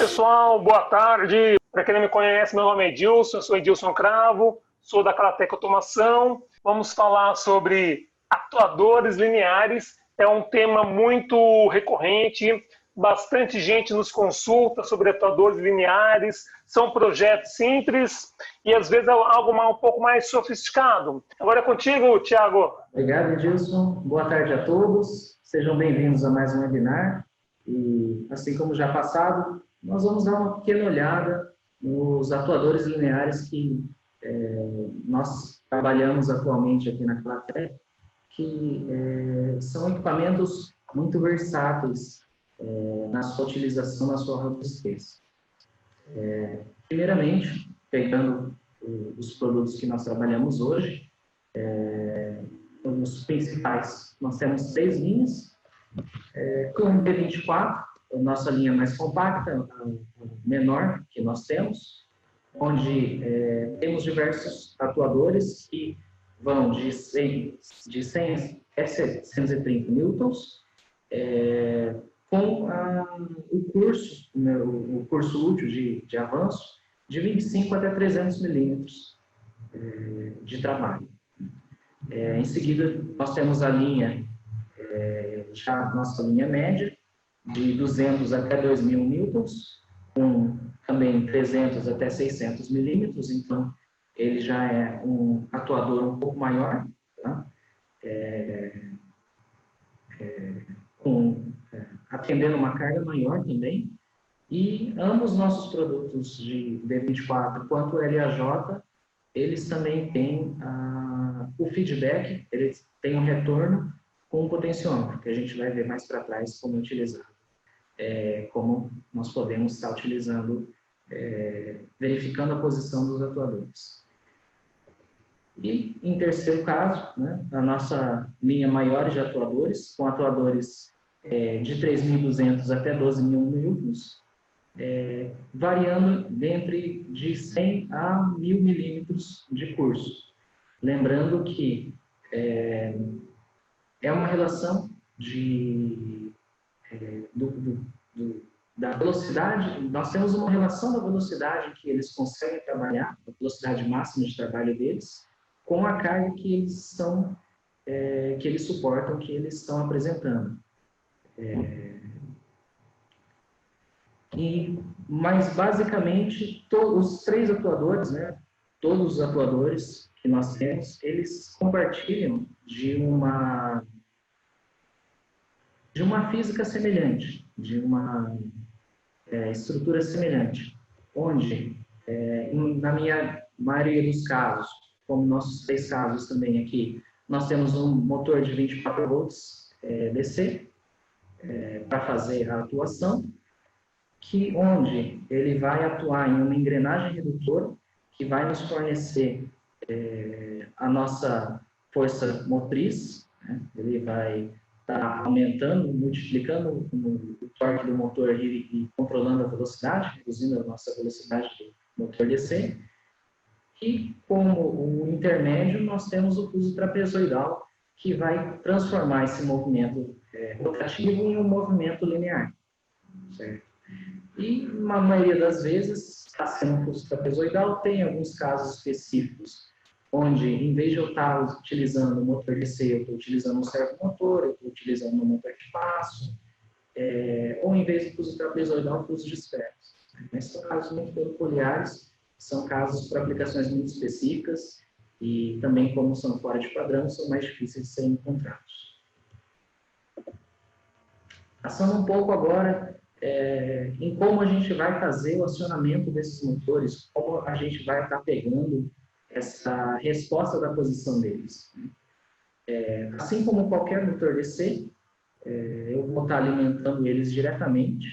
pessoal, boa tarde. Para quem não me conhece, meu nome é Edilson, eu sou Edilson Cravo, sou da Cratec Automação. Vamos falar sobre atuadores lineares. É um tema muito recorrente, bastante gente nos consulta sobre atuadores lineares. São projetos simples e às vezes algo um pouco mais sofisticado. Agora é contigo, Thiago. Obrigado, Edilson. Boa tarde a todos. Sejam bem-vindos a mais um webinar. E, assim como já passado, nós vamos dar uma pequena olhada nos atuadores lineares que nós trabalhamos atualmente aqui na Cratec, que são equipamentos muito versáteis na sua utilização, na sua robustez. Primeiramente, pegando os produtos que nós trabalhamos hoje, os principais, nós temos 3 linhas, com o D24, a nossa linha mais compacta, a menor que nós temos, onde temos diversos atuadores que vão de 100 a 730 newtons, com o curso útil de avanço de 25 até 300 milímetros de trabalho. Em seguida, nós temos a linha, já a nossa linha média, de 200 até 2.000 newtons, com também 300 até 600 milímetros, então ele já é um atuador um pouco maior, tá? Atendendo uma carga maior também, e ambos nossos produtos de D24 quanto o LAJ, eles também têm o feedback, eles têm um retorno com o potenciômetro, que a gente vai ver mais para trás como utilizado, como nós podemos estar utilizando, verificando a posição dos atuadores. E, em terceiro caso, né, a nossa linha maior de atuadores, com atuadores de 3.200 até 12.000 newtons, variando de 100 a 1.000 milímetros de curso. Lembrando que é uma relação da velocidade, nós temos uma relação da velocidade que eles conseguem trabalhar, a velocidade máxima de trabalho deles, com a carga que eles suportam, que eles estão apresentando. Mas, basicamente, os 3 atuadores, né, todos os atuadores que nós temos, eles compartilham de uma física semelhante, de uma estrutura semelhante, onde, na minha maioria dos casos, como nossos 3 casos também aqui, nós temos um motor de 24 volts DC para fazer a atuação, onde ele vai atuar em uma engrenagem redutora que vai nos fornecer a nossa força motriz, né? Ele vai estar aumentando, multiplicando o torque do motor e controlando a velocidade, reduzindo a nossa velocidade do motor DC. E como o intermédio, nós temos o fuso trapezoidal, que vai transformar esse movimento rotativo em um movimento linear, certo? E, na maioria das vezes, está sendo um fuso trapezoidal. Tem alguns casos específicos, onde, em vez de eu estar utilizando o motor DC, eu estou utilizando um servomotor, eu estou utilizando um motor de passo, ou, em vez do fuso trapezoidal, fuso disperso. Mas são casos muito peculiares, são casos para aplicações muito específicas, e também, como são fora de padrão, são mais difíceis de serem encontrados. Passando um pouco agora em como a gente vai fazer o acionamento desses motores, como a gente vai estar pegando essa resposta da posição deles. Assim como qualquer motor DC, eu vou estar alimentando eles diretamente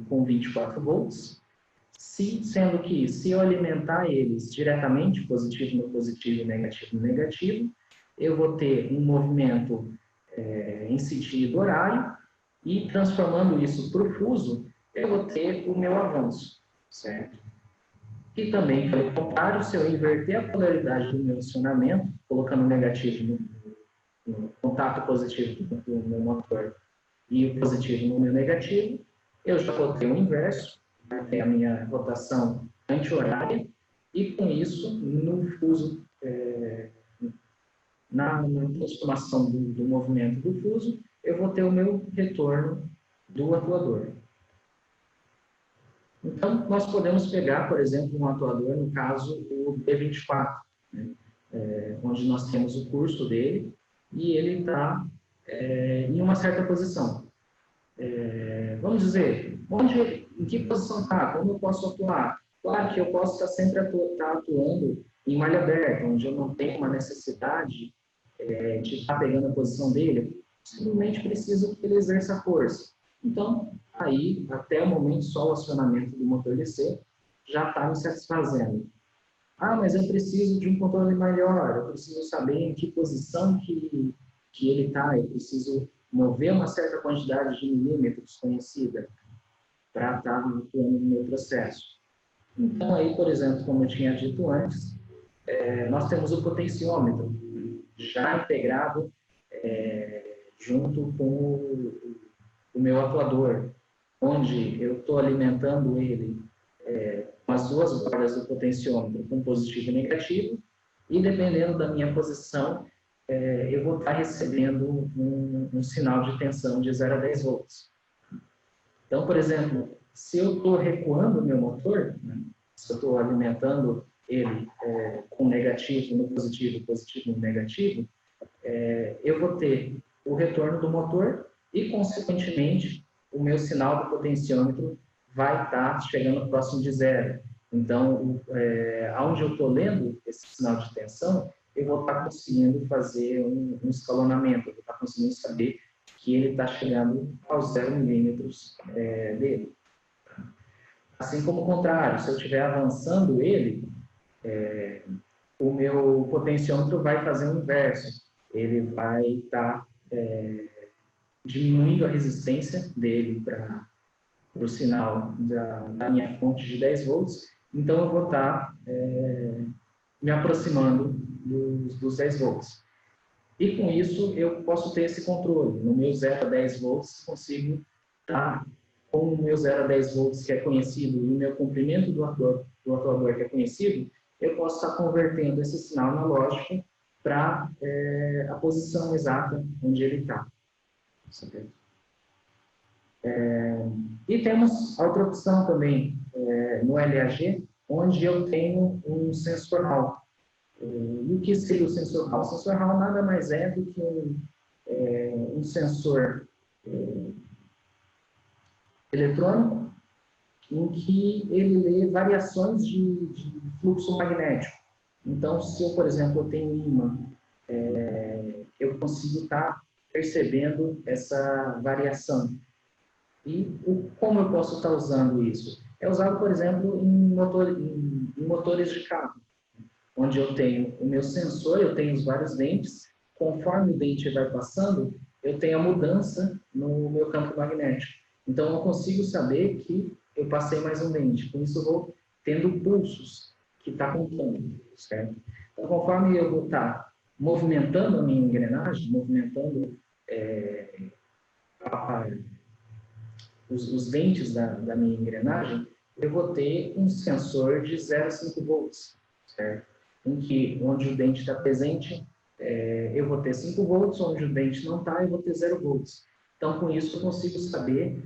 com 24 volts, sendo que, se eu alimentar eles diretamente, positivo no positivo e negativo no negativo, eu vou ter um movimento em sentido horário, e, transformando isso para o fuso, eu vou ter o meu avanço, certo? E também, pelo contrário, se eu inverter a polaridade do meu acionamento, colocando o negativo no contato positivo do meu motor e o positivo no meu negativo, eu já botei o inverso, vai ter a minha rotação anti-horária, e com isso, no fuso, na transformação do movimento do fuso, eu vou ter o meu retorno do atuador. Então, nós podemos pegar, por exemplo, um atuador, no caso, o B24, né? Onde nós temos o curso dele, e ele está em uma certa posição. Vamos dizer, em que posição está? Como eu posso atuar? Claro que eu posso estar sempre atuando em malha aberta, onde eu não tenho uma necessidade de estar pegando a posição dele, eu simplesmente preciso que ele exerça a força. Então, aí, até o momento, só o acionamento do motor DC já está me satisfazendo. Ah, mas eu preciso de um controle melhor, eu preciso saber em que posição que ele está, eu preciso mover uma certa quantidade de milímetros conhecida para estar atuando no meu processo. Então, aí, por exemplo, como eu tinha dito antes, nós temos o potenciômetro já integrado junto com o meu atuador, onde eu estou alimentando ele com as duas bordas do potenciômetro, com positivo e negativo, e dependendo da minha posição, eu vou estar recebendo um sinal de tensão de 0 a 10 volts. Então, por exemplo, se eu estou recuando o meu motor, né, se eu estou alimentando ele com negativo no positivo, positivo no negativo, eu vou ter o retorno do motor e, consequentemente, o meu sinal do potenciômetro vai estar chegando próximo de 0. Então, onde eu estou lendo esse sinal de tensão, eu vou estar conseguindo fazer um escalonamento, eu vou estar conseguindo saber que ele está chegando aos 0 milímetros dele. Assim como o contrário, se eu estiver avançando ele, o meu potenciômetro vai fazer o inverso. Ele vai estar diminuindo a resistência dele para o sinal da minha fonte de 10 volts, então eu vou estar me aproximando dos 10 volts. E com isso eu posso ter esse controle. No meu 0 a 10 volts, consigo estar com o meu 0 a 10 volts que é conhecido e o meu comprimento do atuador que é conhecido, eu posso estar convertendo esse sinal analógico para a posição exata onde ele está. E temos a outra opção também no LAG, onde eu tenho um sensor Hall. E o que seria o sensor Hall? O sensor Hall nada mais é do que um sensor eletrônico em que ele lê variações de fluxo magnético. Então, se eu, por exemplo, eu tenho ímã, eu consigo estar percebendo essa variação. E como eu posso estar usando isso? É usado, por exemplo, em motores de carro, onde eu tenho o meu sensor, eu tenho os vários dentes, conforme o dente vai passando, eu tenho a mudança no meu campo magnético. Então, eu consigo saber que eu passei mais um dente. Com isso, eu vou tendo pulsos que está contando, certo? Então, conforme eu vou estar movimentando a minha engrenagem, movimentando os dentes da minha engrenagem, eu vou ter um sensor de 0 a 5 volts, certo? Onde o dente está presente, eu vou ter 5 volts, onde o dente não está, eu vou ter 0 volts. Então, com isso, eu consigo saber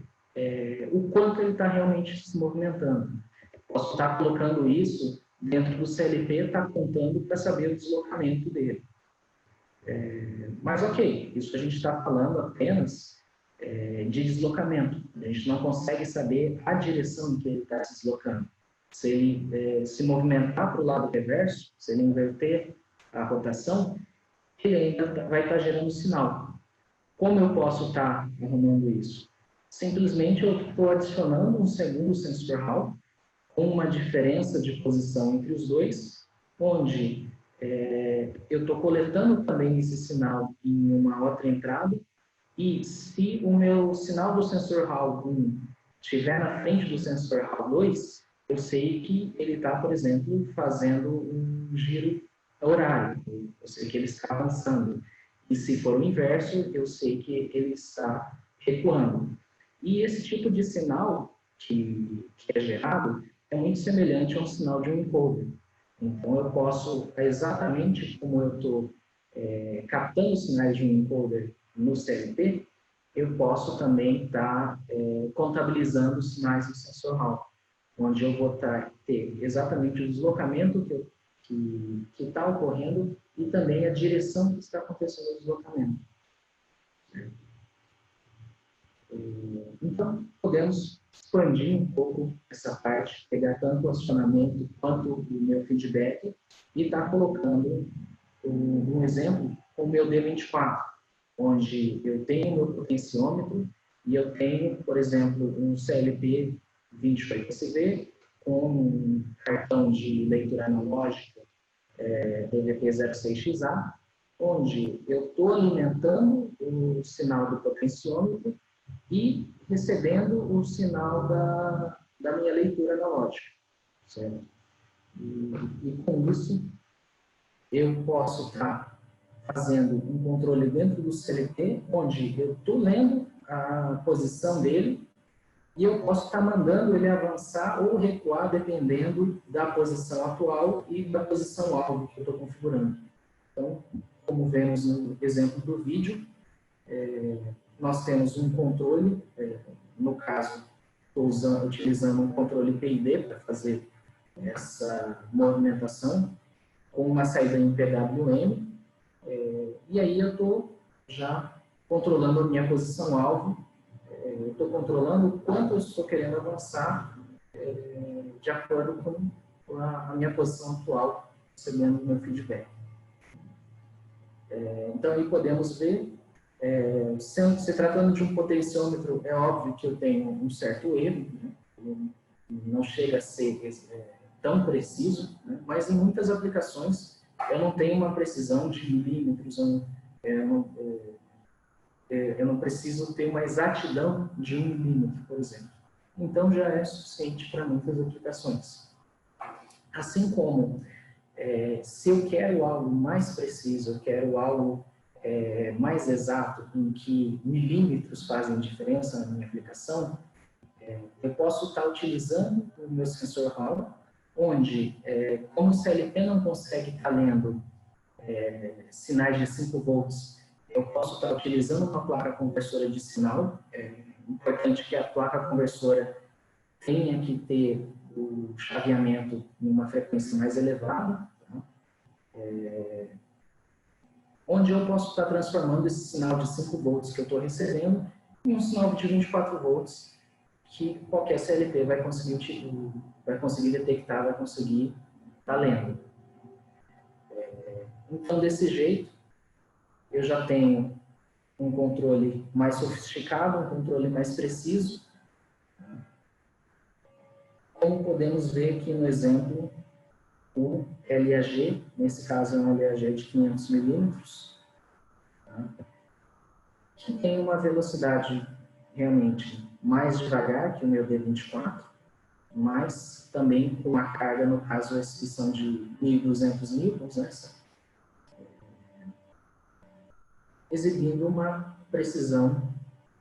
o quanto ele está realmente se movimentando. Posso estar colocando isso dentro do CLP, está contando para saber o deslocamento dele. Mas, ok, isso a gente está falando apenas de deslocamento. A gente não consegue saber a direção em que ele está se deslocando. Se ele se movimentar para o lado reverso, se ele inverter a rotação, ele ainda vai estar gerando sinal. Como eu posso estar arrumando isso? Simplesmente eu estou adicionando um segundo sensor Hall, com uma diferença de posição entre os dois, onde eu estou coletando também esse sinal em uma outra entrada, e se o meu sinal do sensor Hall 1 estiver na frente do sensor Hall 2, eu sei que ele está, por exemplo, fazendo um giro horário, eu sei que ele está avançando. E se for o inverso, eu sei que ele está recuando. E esse tipo de sinal que é gerado é muito semelhante a um sinal de um encoder. Então, eu posso, exatamente como eu estou captando sinais de um encoder no CLP, eu posso também estar contabilizando os sinais do sensor Hall, onde eu vou ter exatamente o deslocamento que está ocorrendo e também a direção que está acontecendo o deslocamento. Então, podemos expandir um pouco essa parte, pegar tanto o acionamento quanto o meu feedback e estar colocando um exemplo com o meu D24, onde eu tenho meu potenciômetro e eu tenho, por exemplo, um CLP 28SV com um cartão de leitura analógica DVP06XA, onde eu estou alimentando o sinal do potenciômetro e recebendo o sinal da minha leitura analógica. Certo? E com isso, eu posso estar fazendo um controle dentro do CLT, onde eu estou lendo a posição dele e eu posso estar mandando ele avançar ou recuar, dependendo da posição atual e da posição alvo que eu estou configurando. Então, como vemos no exemplo do vídeo, nós temos um controle, no caso, estou utilizando um controle PID para fazer essa movimentação, com uma saída em PWM, e aí eu estou já controlando a minha posição-alvo, eu estou controlando o quanto eu estou querendo avançar de acordo com a minha posição atual, recebendo o meu feedback. Então, aí podemos ver, se tratando de um potenciômetro, é óbvio que eu tenho um certo erro, né? Não chega a ser tão preciso, né? Mas em muitas aplicações eu não tenho uma precisão de milímetros, eu não preciso ter uma exatidão de 1 milímetro, por exemplo. Então já é suficiente para muitas aplicações. Assim como, se eu quero algo mais preciso, eu quero algo mais exato, em que milímetros fazem diferença na minha aplicação, eu posso estar utilizando o meu sensor Hall, onde, como o CLP não consegue estar lendo sinais de 5 volts, eu posso estar utilizando uma placa conversora de sinal. É importante que a placa conversora tenha que ter o chaveamento em uma frequência mais elevada, tá? Onde eu posso estar transformando esse sinal de 5 volts que eu estou recebendo em um sinal de 24 volts que qualquer CLP vai conseguir detectar, vai conseguir estar lendo. Então, desse jeito, eu já tenho um controle mais sofisticado, um controle mais preciso. Como podemos ver aqui no exemplo, o LAG, nesse caso é um LAG de 500 milímetros, tá? Que tem uma velocidade realmente mais devagar que o meu D24, mas também com uma carga, no caso, a são de 1.200 newtons, né? Exibindo uma precisão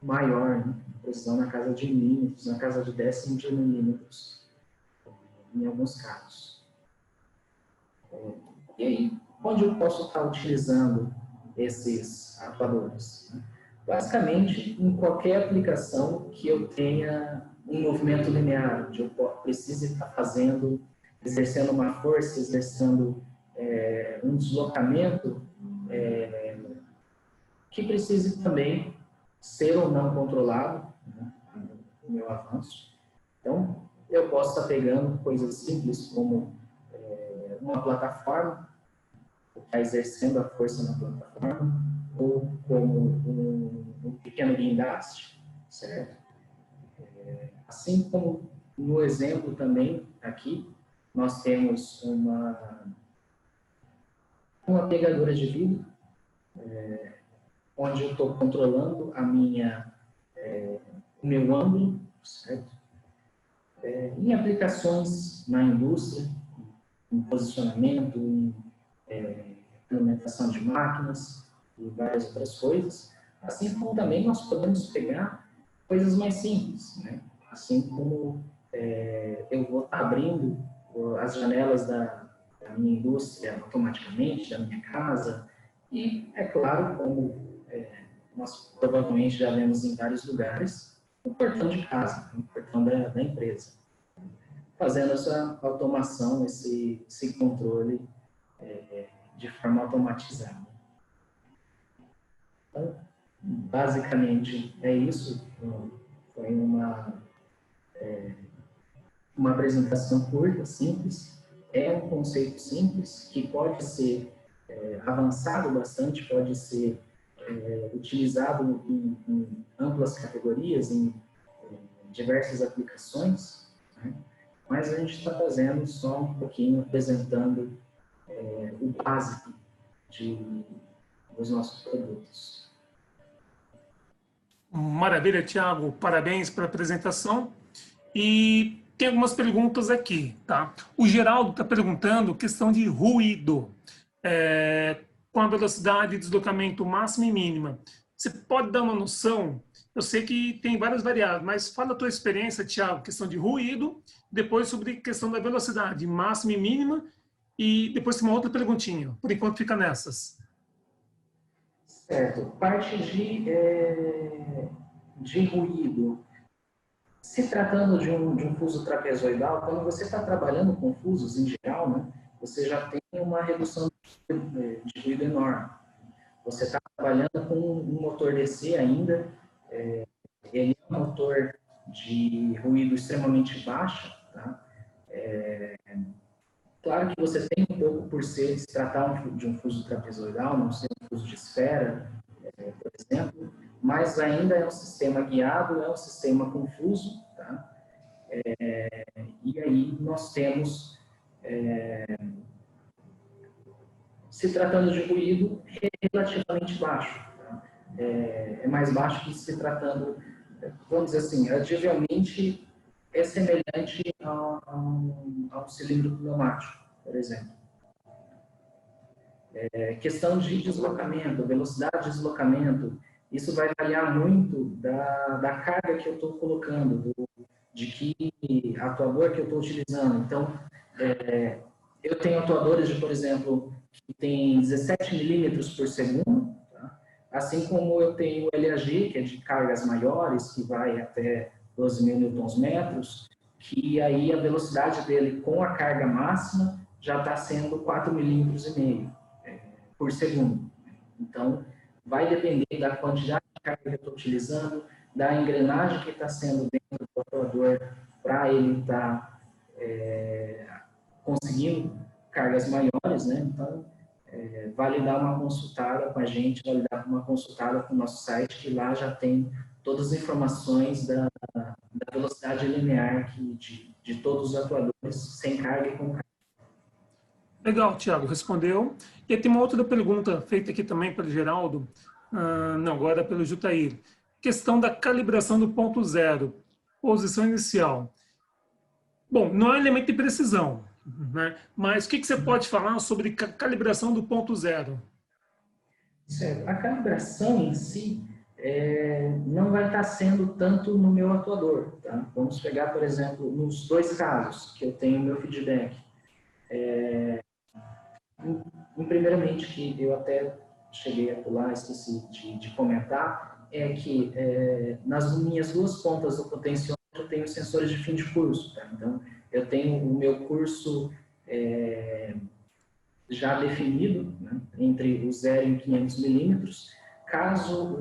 maior, né? Precisão na casa de milímetros, na casa de décimos de milímetros, em alguns casos. E aí, onde eu posso estar utilizando esses atuadores? Basicamente, em qualquer aplicação que eu tenha um movimento linear, onde eu precise estar fazendo, exercendo uma força, exercendo um deslocamento, que precise também ser ou não controlado, né, o meu avanço. Então, eu posso estar pegando coisas simples como uma plataforma, está exercendo a força na plataforma, ou como um pequeno guindaste, certo? Assim como no exemplo também, aqui, nós temos uma pegadora de vidro, onde eu estou controlando o meu ângulo, certo? Em aplicações na indústria, em posicionamento, em implementação de máquinas e várias outras coisas, assim como também nós podemos pegar coisas mais simples, né? Assim como eu vou estar abrindo as janelas da minha indústria automaticamente, da minha casa, e, é claro, como nós provavelmente já vemos em vários lugares, o portão de casa, o portão da empresa, fazendo essa automação, esse controle de forma automatizada. Então, basicamente é isso. Foi uma apresentação curta, simples. É um conceito simples que pode ser avançado bastante, pode ser utilizado em amplas categorias, em diversas aplicações, né? Mas a gente está fazendo só um pouquinho, apresentando o básico dos nossos produtos. Maravilha, Tiago. Parabéns pela apresentação. E tem algumas perguntas aqui, tá? O Geraldo está perguntando questão de ruído. Com a velocidade de deslocamento máxima e mínima. Você pode dar uma noção? Eu sei que tem várias variáveis, mas fala a tua experiência, Tiago, questão de ruído, depois sobre questão da velocidade máxima e mínima, e depois tem uma outra perguntinha. Por enquanto fica nessas. Certo. Parte de ruído. Se tratando de um fuso trapezoidal, quando você está trabalhando com fusos em geral, né, você já tem uma redução de ruído enorme. Você está trabalhando com um motor DC ainda, ele é um motor de ruído extremamente baixo, tá? Claro que você tem um pouco por se tratar de um fuso trapezoidal, não ser um fuso de esfera, por exemplo, mas ainda é um sistema guiado, é um sistema confuso, tá? E aí nós temos, se tratando de ruído, relativamente baixo. Tá? É mais baixo que se tratando, vamos dizer assim, adivelmente é semelhante a um cilindro pneumático, por exemplo. Questão de deslocamento, velocidade de deslocamento, isso vai variar muito da carga que eu estou colocando, de que atuador que eu estou utilizando. Então, eu tenho atuadores, por exemplo, que tem 17 milímetros por segundo, tá? Assim como eu tenho o LAG, que é de cargas maiores, que vai até 12.000 newtons-metros, que aí a velocidade dele com a carga máxima já está sendo 4,5 milímetros por segundo. Então, vai depender da quantidade de carga que eu estou utilizando, da engrenagem que está sendo dentro do atuador para ele estar conseguindo cargas maiores, né? Então, vale dar uma consultada com a gente, vale dar uma consultada com o nosso site, que lá já tem todas as informações da velocidade linear de todos os atuadores, sem carga e com carga. Legal, Tiago, respondeu. E tem uma outra pergunta feita aqui também pelo Geraldo, não, agora pelo Jutair. Questão da calibração do ponto zero, posição inicial. Bom, não é um elemento de precisão, né? Mas o que você pode falar sobre calibração do ponto zero? Certo. A calibração em si não vai estar sendo tanto no meu atuador. Tá? Vamos pegar, por exemplo, nos dois casos que eu tenho meu feedback. Primeiramente, que eu até cheguei a pular, esqueci de comentar, é que nas minhas duas pontas do potenciômetro eu tenho sensores de fim de curso. Tá? Então, eu tenho o meu curso já definido, né, entre o 0 e 500 milímetros. Caso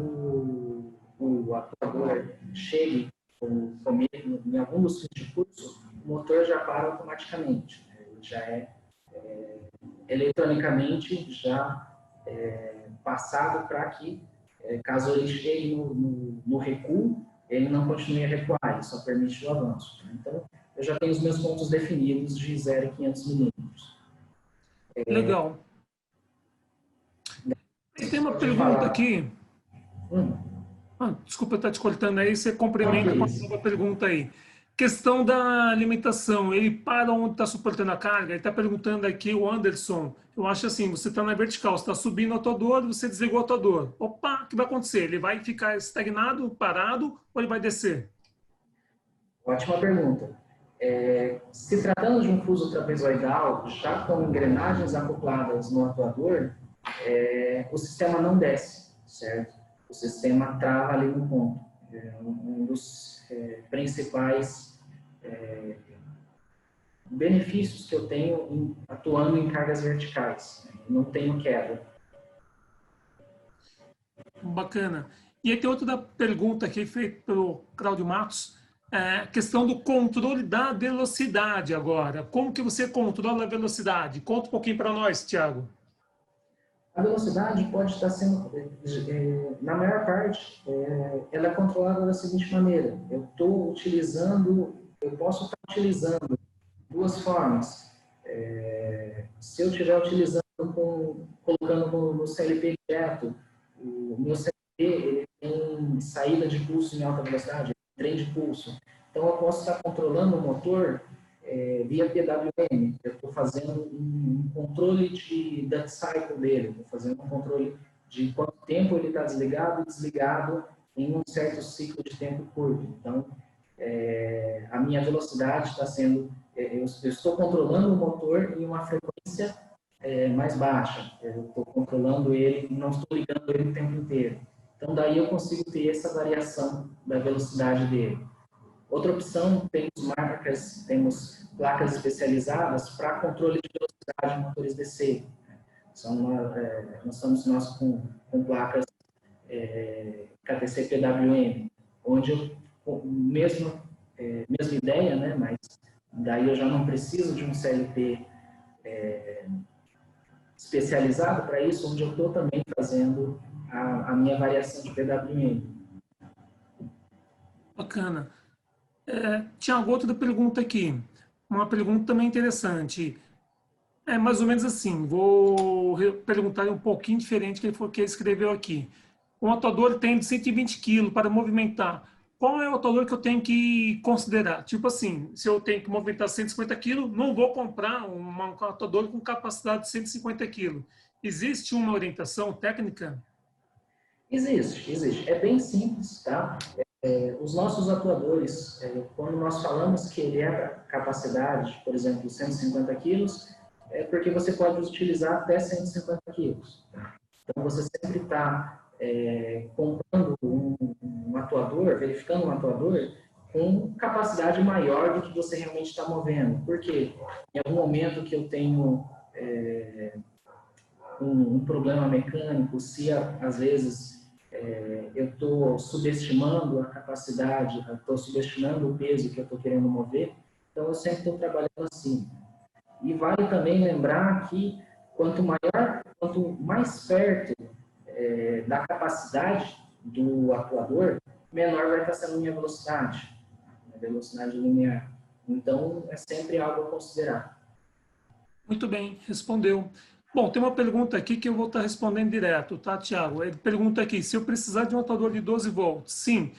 o atuador chegue em algum dos fins de curso, o motor já para automaticamente. Ele já eletronicamente já passado para que, caso ele chegue no recuo, ele não continue a recuar, ele só permite o avanço. Então, eu já tenho os meus pontos definidos de 0 a 500 milímetros. Legal. Tem uma pergunta aqui. Desculpa estar te cortando aí, você complementa com a nova pergunta aí. Questão da alimentação, ele para onde está suportando a carga? Ele está perguntando aqui, o Anderson, eu acho assim, você está na vertical, você está subindo o atuador, você desligou o atuador. Opa, o que vai acontecer? Ele vai ficar estagnado, parado, ou ele vai descer? Ótima pergunta. Se tratando de um fuso trapezoidal, já com engrenagens acopladas no atuador, o sistema não desce, certo? O sistema trava ali no ponto. É um dos principais benefícios que eu tenho atuando em cargas verticais. Não tenho queda. Bacana. E aí tem outra pergunta aqui feita pelo Cláudio Matos, a questão do controle da velocidade agora. Como que você controla a velocidade? Conta um pouquinho para nós, Thiago. A velocidade pode estar sendo, na maior parte, ela é controlada da seguinte maneira. Eu posso estar utilizando duas formas. Se eu estiver utilizando, colocando no CLP direto, o meu CLP ele tem saída de pulso em alta velocidade, trem de pulso. Então, eu posso estar controlando o motor via PWM. Eu estou fazendo um controle de duty cycle dele, estou fazendo um controle de quanto tempo ele está desligado e desligado em um certo ciclo de tempo curto. Então, a minha velocidade está sendo... Eu estou controlando o motor em uma frequência mais baixa. Eu estou controlando ele, não estou ligando ele o tempo inteiro. Então, daí eu consigo ter essa variação da velocidade dele. Outra opção, temos placas especializadas para controle de velocidade em motores DC. Nós estamos com placas KTC PWM, onde mesma ideia, né, mas daí eu já não preciso de um CLP especializado para isso, onde eu estou também fazendo a minha variação de PWM. Bacana. Tiago, outra pergunta aqui. Uma pergunta também interessante. É mais ou menos assim, vou perguntar um pouquinho diferente que ele escreveu aqui. Um atuador tem de 120 kg para movimentar. Qual é o atuador que eu tenho que considerar? Tipo assim, se eu tenho que movimentar 150 kg, não vou comprar um atuador com capacidade de 150 kg. Existe uma orientação técnica? Existe. É bem simples, tá? Os nossos atuadores, quando nós falamos que ele é capacidade, por exemplo, 150 quilos, é porque você pode utilizar até 150 quilos. Tá? Então, você sempre está comprando um atuador, verificando um atuador com capacidade maior do que você realmente está movendo. Porque em algum momento que eu tenho um problema mecânico, se às vezes eu estou subestimando a capacidade, estou subestimando o peso que eu estou querendo mover, então eu sempre estou trabalhando assim. E vale também lembrar que quanto mais perto da capacidade do atuador, menor vai estar sendo a minha velocidade linear. Então, é sempre algo a considerar. Muito bem, respondeu. Bom, tem uma pergunta aqui que eu vou estar respondendo direto, tá, Tiago? Ele pergunta aqui, se eu precisar de um atuador de 12 volts, sim.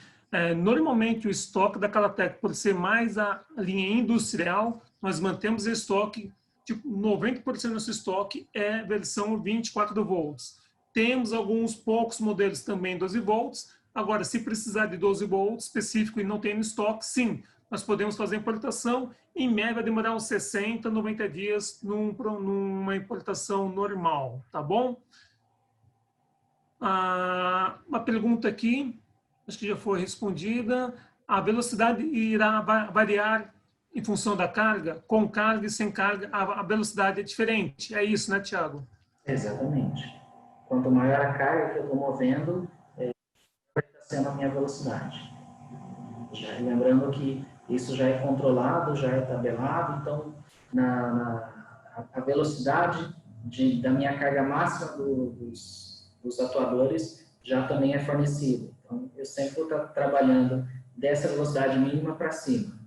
Normalmente o estoque da Calatec, por ser mais a linha industrial, nós mantemos o estoque, tipo, 90% do nosso estoque é versão 24 volts. Temos alguns poucos modelos também 12 volts. Agora, se precisar de 12 volts específico e não tem no estoque, sim, nós podemos fazer importação. Em média, vai demorar uns 60, 90 dias numa importação normal, tá bom? Uma pergunta aqui, acho que já foi respondida. A velocidade irá variar em função da carga? Com carga e sem carga, a velocidade é diferente. É isso, né, Tiago? Exatamente. Quanto maior a carga que eu estou movendo, vai estar sendo a minha velocidade. Lembrando que isso já é controlado, já é tabelado, então a velocidade da minha carga máxima dos atuadores já também é fornecida. Então, eu sempre vou estar trabalhando dessa velocidade mínima para cima.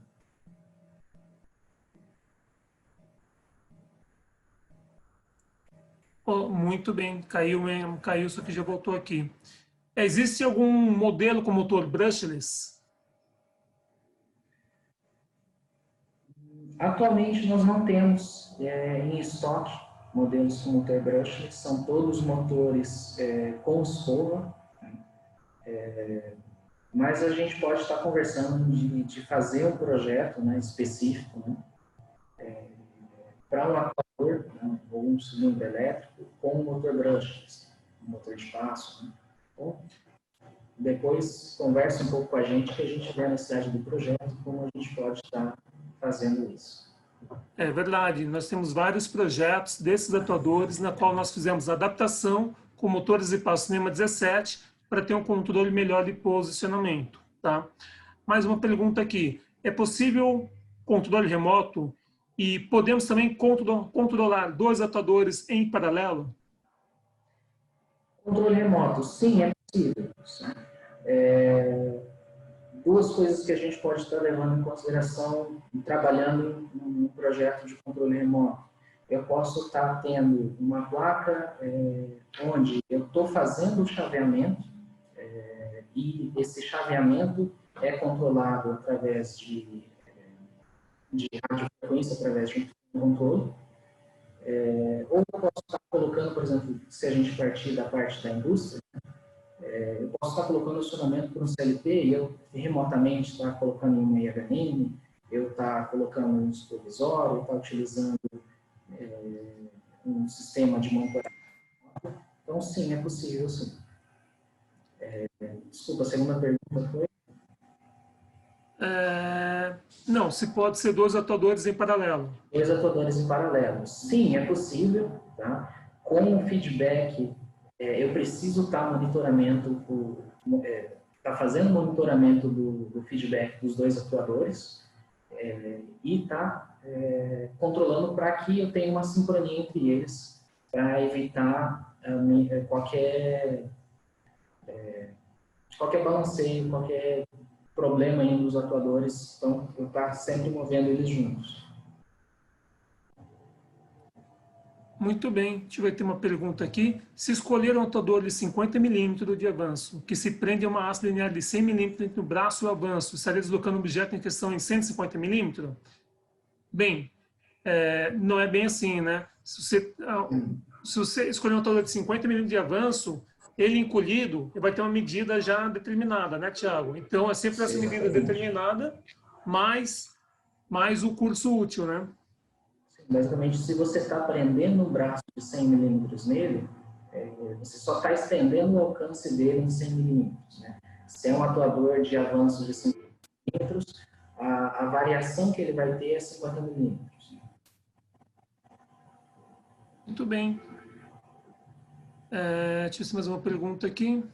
Oh, muito bem, caiu mesmo, caiu, só que já voltou aqui. Existe algum modelo com motor brushless? Atualmente nós não temos em estoque modelos com motor brushless, são todos motores com escova, mas a gente pode estar conversando de fazer um projeto, né, específico, né, para um atuador, né, ou um cilindro elétrico com um motor brushless, um motor de passo. Né. Então, depois conversa um pouco com a gente, que a gente vê a necessidade do projeto, como a gente pode estar fazendo isso. É verdade, nós temos vários projetos desses atuadores na qual nós fizemos adaptação com motores de passo NEMA 17 para ter um controle melhor de posicionamento. Tá? Mais uma pergunta aqui, é possível controle remoto e podemos também controlar dois atuadores em paralelo? Controle remoto, sim, é possível. Duas coisas que a gente pode estar levando em consideração trabalhando num projeto de controle remoto. Eu posso estar tendo uma placa onde eu estou fazendo o chaveamento e esse chaveamento é controlado através de radiofrequência, através de um controle. Ou eu posso estar colocando, por exemplo, se a gente partir da parte da indústria, eu posso estar colocando acionamento por um CLT e eu remotamente estar colocando em um IHM, eu estar colocando um supervisório, eu estar utilizando um sistema de monitoramento. Então, sim, é possível, sim. Desculpa, a segunda pergunta foi? Não, se pode ser dois atuadores em paralelo. Dois atuadores em paralelo. Sim, é possível. Tá? Com o feedback, eu preciso estar fazendo monitoramento do feedback dos dois atuadores e estar controlando para que eu tenha uma sincronia entre eles para evitar qualquer balanceio, qualquer problema aí dos atuadores, então eu estar sempre movendo eles juntos. Muito bem, deixa eu ver, tem uma pergunta aqui. Se escolher um atuador de 50 milímetros de avanço, que se prende a uma haste linear de 100 milímetros entre o braço e o avanço, estaria deslocando o objeto em questão em 150 milímetros? Bem, não é bem assim, né? Se você escolher um atuador de 50 milímetros de avanço, ele encolhido, ele vai ter uma medida já determinada, né, Tiago? Então, é sempre essa medida determinada, mais o curso útil, né? Basicamente, se você está prendendo um braço de 100 milímetros nele, você só está estendendo o alcance dele em 100 milímetros. Né? Se é um atuador de avanço de 50 milímetros, a variação que ele vai ter é 50 milímetros. Muito bem. Deixa eu ver mais uma pergunta aqui.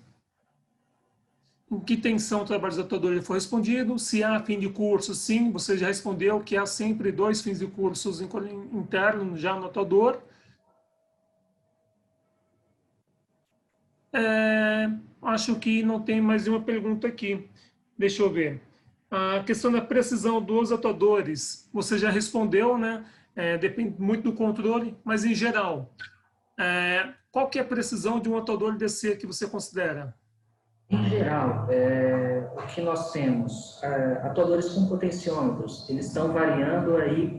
Em que tensão o trabalho dos atuadores foi respondido? Se há fim de curso, sim, você já respondeu que há sempre 2 fins de cursos internos já no atuador. Acho que não tem mais nenhuma pergunta aqui. Deixa eu ver. A questão da precisão dos atuadores, você já respondeu, né? Depende muito do controle, mas em geral, qual que é a precisão de um atuador DC que você considera? Em geral, o que nós temos, atuadores com potenciômetros, eles estão variando aí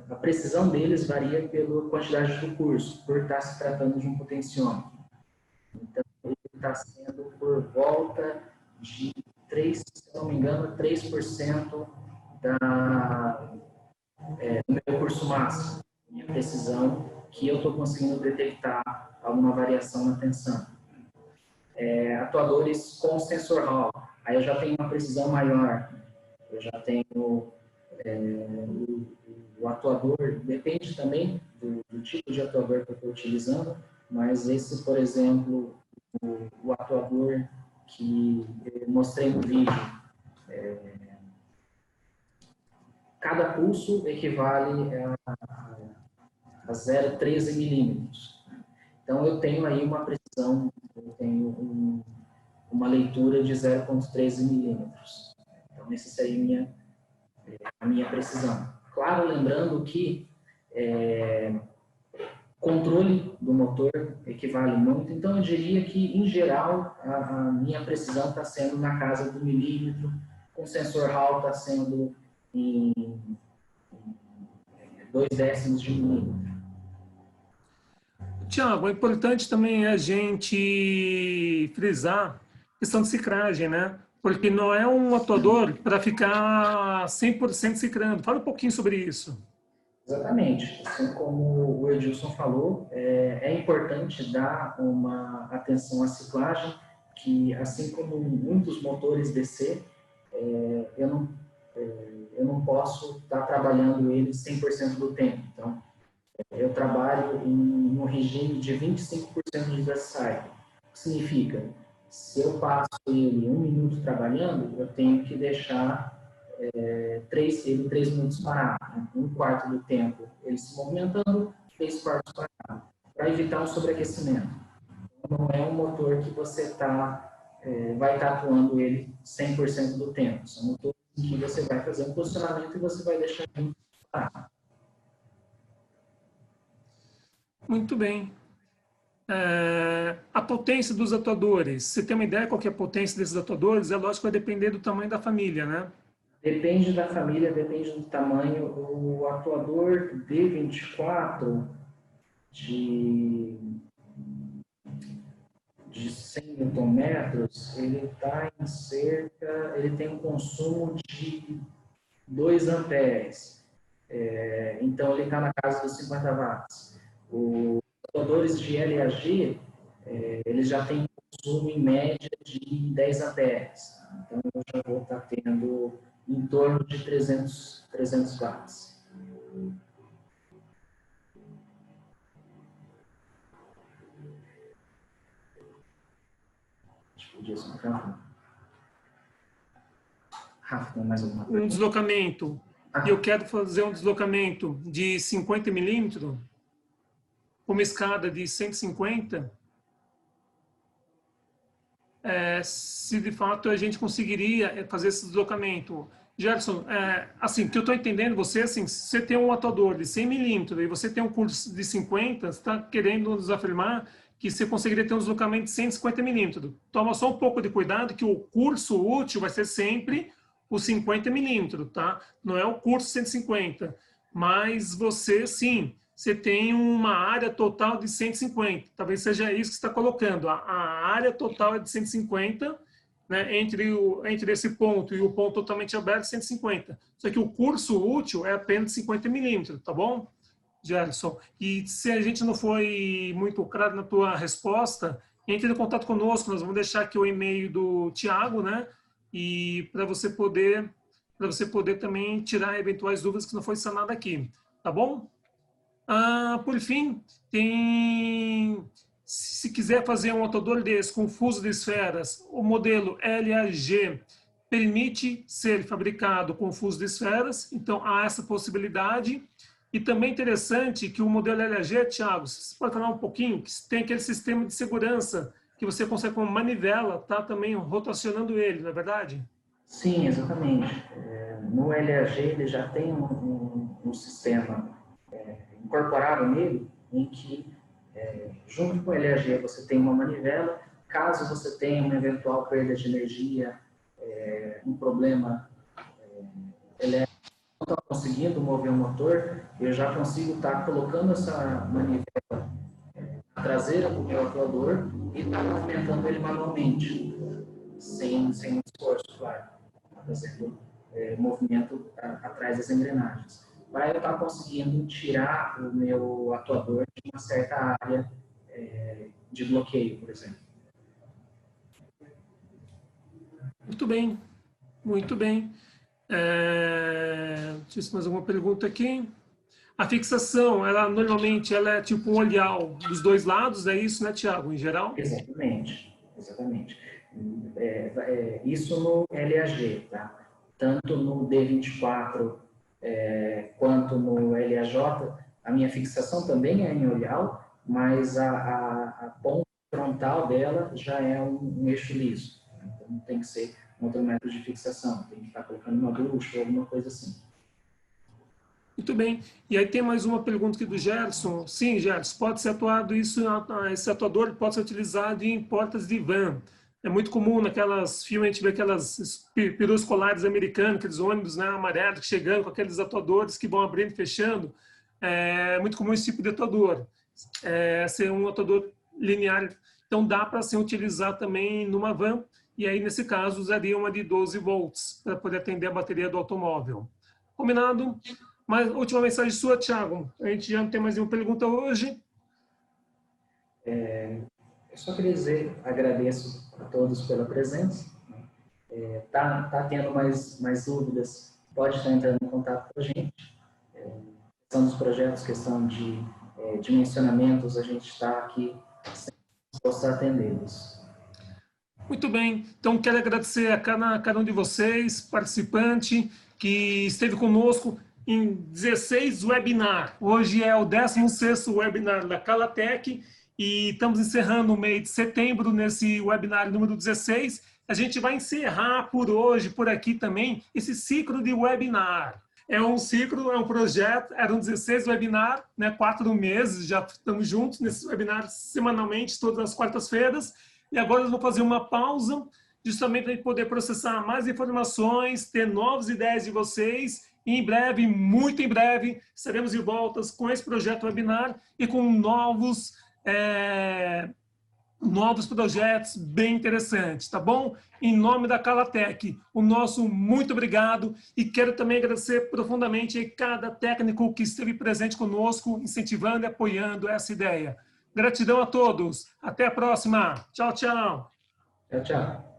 a precisão deles varia pela quantidade do curso, por estar se tratando de um potenciômetro. Então, ele está sendo por volta de 3, se não me engano, 3% do meu curso máximo, minha precisão, que eu estou conseguindo detectar alguma variação na tensão. Atuadores com sensor Hall, aí eu já tenho uma precisão maior, eu já tenho o atuador, depende também do tipo de atuador que eu estou utilizando, mas esse, por exemplo, o atuador que eu mostrei no vídeo, cada pulso equivale a 0,13 milímetros. Então, eu tenho aí uma precisão, eu tenho uma leitura de 0,13 milímetros. Então, essa seria a minha precisão. Claro, lembrando que controle do motor equivale muito, então eu diria que, em geral, a minha precisão está sendo na casa do milímetro, com sensor Hall está sendo em 0,2 de milímetro. Tiago, é importante também a gente frisar a questão de ciclagem, né? Porque não é um atuador para ficar 100% ciclando. Fala um pouquinho sobre isso. Exatamente. Assim como o Edilson falou, é importante dar uma atenção à ciclagem, que assim como muitos motores DC, eu não posso estar trabalhando ele 100% do tempo. Então, eu trabalho em um regime de 25% de death cycle. O que significa? Se eu passo ele 1 minuto trabalhando, eu tenho que deixar 3 minutos parado, né? 1/4 do tempo ele se movimentando, 3/4 parado, para evitar um sobreaquecimento. Não é um motor que você vai estar atuando ele 100% do tempo. São motores em que você vai fazer um posicionamento e você vai deixar ele parado. Muito bem. A potência dos atuadores. Você tem uma ideia qual que é a potência desses atuadores? É lógico que vai depender do tamanho da família, né? Depende da família, depende do tamanho. O atuador D24 de 100 Nm, ele está em ele tem um consumo de 2 amperes. Então ele está na casa dos 50 watts. Os atuadores de LAG, eles já têm um consumo em média de 10 amperes. Então eu já vou estar tendo em torno de 300 watts. Rafa, tem mais alguma coisa? Um deslocamento. Eu quero fazer um deslocamento de 50 milímetros, uma escada de 150. Se de fato a gente conseguiria fazer esse deslocamento. Gerson, assim, que eu estou entendendo você, assim, se você tem um atuador de 100 milímetros e você tem um curso de 50, você está querendo nos afirmar que você conseguiria ter um deslocamento de 150 milímetros. Toma só um pouco de cuidado que o curso útil vai ser sempre os 50 milímetros, tá? Não é o curso 150, mas você, sim, você tem uma área total de 150. Talvez seja isso que você está colocando. A área total é de 150, né, entre esse ponto e o ponto totalmente aberto, 150. Só que o curso útil é apenas 50 milímetros, tá bom, Gerson? E se a gente não foi muito claro na tua resposta, entre em contato conosco, nós vamos deixar aqui o e-mail do Tiago, né? E para você poder também tirar eventuais dúvidas que não foi sanada aqui, tá bom? Por fim, se quiser fazer um atuador desse com fuso de esferas, o modelo LAG permite ser fabricado com fuso de esferas, então há essa possibilidade. E também interessante que o modelo LAG, Thiago, você pode falar um pouquinho, que tem aquele sistema de segurança que você consegue com uma manivela, tá também rotacionando ele, não é verdade? Sim, exatamente. No LAG ele já tem um sistema incorporado nele, em que, junto com o LAG, você tem uma manivela. Caso você tenha uma eventual perda de energia, um problema elétrico, não está conseguindo mover o motor, eu já consigo estar colocando essa manivela na traseira do meu atuador e estar movimentando ele manualmente, sem esforço, claro, fazendo movimento atrás das engrenagens, para eu estar conseguindo tirar o meu atuador de uma certa área de bloqueio, por exemplo. Muito bem, muito bem. Deixa eu ver mais alguma pergunta aqui. A fixação, normalmente ela é tipo um olhar dos dois lados, é isso, né, Tiago, em geral? Exatamente, exatamente. Isso no LAG, tá? Tanto no D24 quanto no LAJ, a minha fixação também é em olhar, mas a ponta frontal dela já é um eixo liso. Então tem que ser um outro método de fixação, tem que estar colocando uma bruxa ou alguma coisa assim. Muito bem. E aí tem mais uma pergunta aqui do Gerson. Sim, Gerson, pode ser atuado isso, esse atuador pode ser utilizado em portas de van. É muito comum naquelas filmes, a gente vê aquelas perus escolares americanos, aqueles ônibus, né, amarelos, chegando com aqueles atuadores que vão abrindo e fechando. é muito comum esse tipo de atuador, ser um atuador linear. Então, dá para se utilizar também numa van, e aí, nesse caso, usaria uma de 12 volts para poder atender a bateria do automóvel. Combinado? Mas, última mensagem sua, Thiago. A gente já não tem mais nenhuma pergunta hoje. Eu só queria dizer, agradeço a todos pela presença. Tá tendo mais dúvidas, pode estar entrando em contato com a gente. Questão dos projetos, questão de dimensionamentos, a gente está aqui disposto a atendê-los. Muito bem. Então, quero agradecer a cada um de vocês, participante, que esteve conosco em 16 webinar. Hoje é o 16º webinar da Calatec e estamos encerrando o mês de setembro nesse webinar número 16. A gente vai encerrar por hoje, por aqui também, esse ciclo de webinar. É um ciclo, é um projeto, eram 16 webinar, né, 4 meses, já estamos juntos nesses webinars semanalmente, todas as quartas-feiras. E agora eu vou fazer uma pausa, justamente para a gente poder processar mais informações, ter novas ideias de vocês. E em breve, muito em breve, estaremos de volta com esse projeto webinar e com novos projetos bem interessantes, tá bom? Em nome da Calatec, o nosso muito obrigado e quero também agradecer profundamente a cada técnico que esteve presente conosco, incentivando e apoiando essa ideia. Gratidão a todos. Até a próxima. Tchau, tchau. Tchau, tchau.